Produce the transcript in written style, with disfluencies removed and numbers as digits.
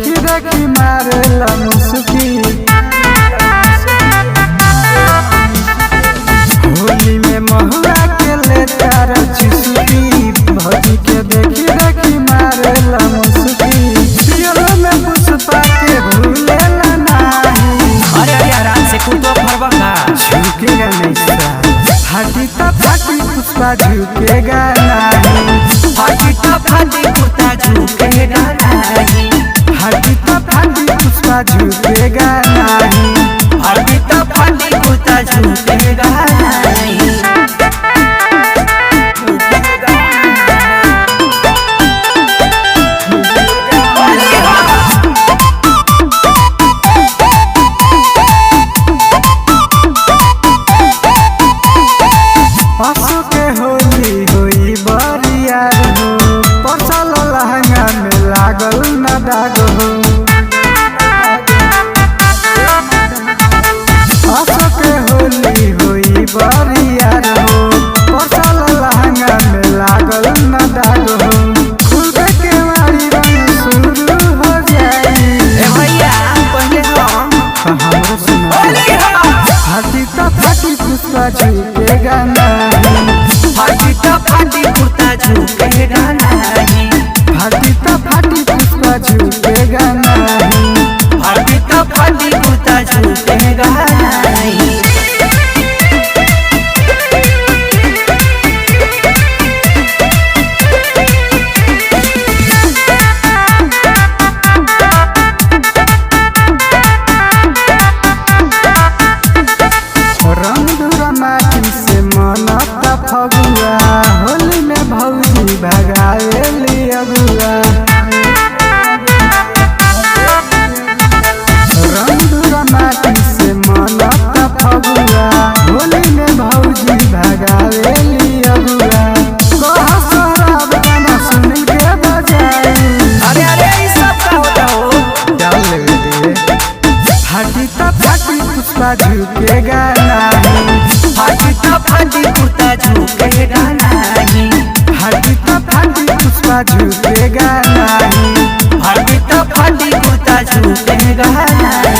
देखी देखी मारेला मुस्की। होली में महुआ के ले तारा चिसुकी, भौजी के देखी देखी मारेला मुस्की। पियलो में पुष्पा के भूलेला नाही। अरे आराम से कुतो फरवा का झुकेगा नहीं सा, फाटी तो फाटी पुष्पा झुकेगा नहीं। फाटी तो फाटी कुर्ता झुकेगा नहीं। फाटी तो फाटी पुष्पा झुकेगा नहीं। फाटी तो फाटी कुर्ता झुकेगा नहीं। असो के होली होई बरियार हो, परसल लहंगा में लागल न दाग हो। असो के होली होई बरियार हो, परसल लहंगा में लागल न दाग हो। खुलबे के वारी रंग शुरू हो जाई। ए भैया पहले हमरो सुना फाटी तो फाटी पुष्पा झुकेगा नहीं। फाटी तो फाटी कुर्ता झुकेगा नहीं। फाटी तो फाटी पुष्पा झुकेगा नहीं। फाटी तो फाटी कुर्ता झुकेगा नहीं। रंग दूरा माटी से मनता फगुआ, होली में भौजी भगावेली अगुआ। रंग दूरा माटी से मनता फगुआ, होली में भौजी भगावेली अगुआ। कहा सोहराब गाना सुन के बजाई। अरे अरे ये सब का होता हो। डाल ले दे। फाटी तो फाटी पुष्पा झुकेगा नहीं। फाटी तो फाटी कुर्ता झुकेगा नहीं। फाटी तो फाटी पुष्पा झुकेगा नहीं। फाटी तो फाटी कुर्ता झुकेगा नहीं।